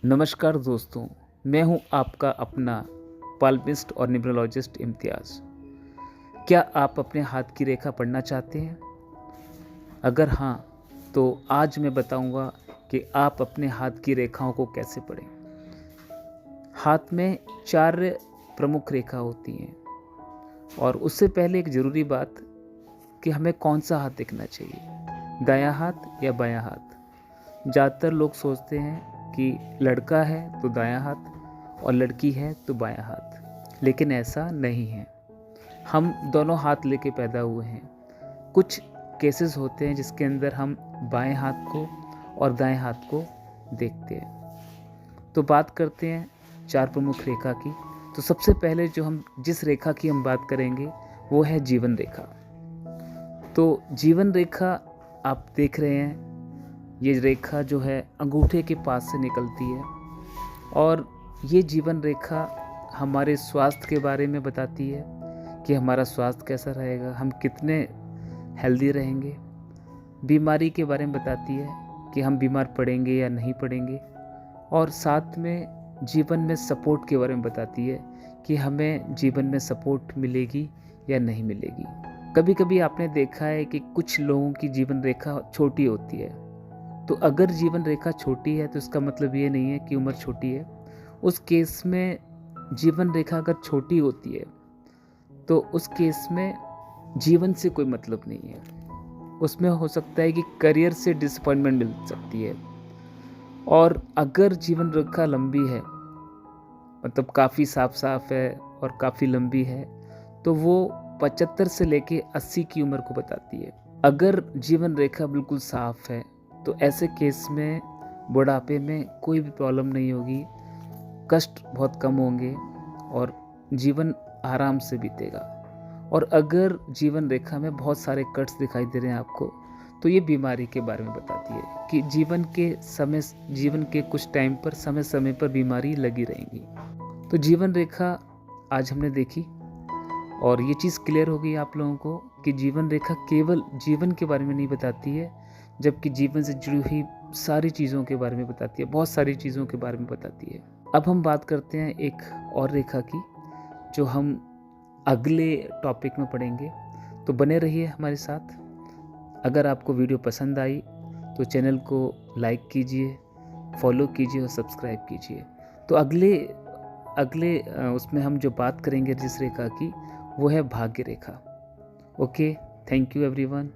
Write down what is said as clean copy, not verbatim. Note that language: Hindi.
नमस्कार दोस्तों, मैं हूं आपका अपना पाल्मिस्ट और न्यूमरोलॉजिस्ट इम्तियाज़। क्या आप अपने हाथ की रेखा पढ़ना चाहते हैं? अगर हाँ, तो आज मैं बताऊंगा कि आप अपने हाथ की रेखाओं को कैसे पढ़ें। हाथ में 4 प्रमुख रेखा होती हैं और उससे पहले एक ज़रूरी बात कि हमें कौन सा हाथ देखना चाहिए, दायां हाथ या बायां हाथ। ज़्यादातर लोग सोचते हैं कि लड़का है तो दायां हाथ और लड़की है तो बायां हाथ, लेकिन ऐसा नहीं है। हम दोनों हाथ लेके पैदा हुए हैं। कुछ केसेस होते हैं जिसके अंदर हम बाएं हाथ को और दाएं हाथ को देखते हैं। तो बात करते हैं 4 प्रमुख रेखा की। तो सबसे पहले जिस रेखा की हम बात करेंगे वो है जीवन रेखा। तो जीवन रेखा आप देख रहे हैं, ये रेखा जो है अंगूठे के पास से निकलती है और ये जीवन रेखा हमारे स्वास्थ्य के बारे में बताती है कि हमारा स्वास्थ्य कैसा रहेगा, हम कितने हेल्दी रहेंगे। बीमारी के बारे में बताती है कि हम बीमार पड़ेंगे या नहीं पड़ेंगे, और साथ में जीवन में सपोर्ट के बारे में बताती है कि हमें जीवन में सपोर्ट मिलेगी या नहीं मिलेगी। कभी कभी आपने देखा है कि कुछ लोगों की जीवन रेखा छोटी होती है। तो अगर जीवन रेखा छोटी है तो इसका मतलब ये नहीं है कि उम्र छोटी है। उस केस में जीवन रेखा अगर छोटी होती है तो उस केस में जीवन से कोई मतलब नहीं है। उसमें हो सकता है कि करियर से डिसअपॉइंटमेंट मिल सकती है। और अगर जीवन रेखा लंबी है, मतलब काफ़ी साफ है और काफ़ी लंबी है, तो वो 75 से लेके 80 की उम्र को बताती है। अगर जीवन रेखा बिल्कुल साफ है तो ऐसे केस में बुढ़ापे में कोई भी प्रॉब्लम नहीं होगी, कष्ट बहुत कम होंगे और जीवन आराम से बीतेगा। और अगर जीवन रेखा में बहुत सारे कट्स दिखाई दे रहे हैं आपको, तो ये बीमारी के बारे में बताती है कि जीवन के कुछ टाइम पर समय समय पर बीमारी लगी रहेंगी। तो जीवन रेखा आज हमने देखी और ये चीज़ क्लियर हो गई आप लोगों को कि जीवन रेखा केवल जीवन के बारे में नहीं बताती है, जबकि जीवन से जुड़ी हुई सारी चीज़ों के बारे में बताती है, बहुत सारी चीज़ों के बारे में बताती है। अब हम बात करते हैं एक और रेखा की, जो हम अगले टॉपिक में पढ़ेंगे। तो बने रहिए हमारे साथ। अगर आपको वीडियो पसंद आई तो चैनल को लाइक कीजिए, फॉलो कीजिए और सब्सक्राइब कीजिए। तो अगले उसमें हम जो बात करेंगे जिस रेखा की, वो है भाग्य रेखा। Okay, thank you everyone.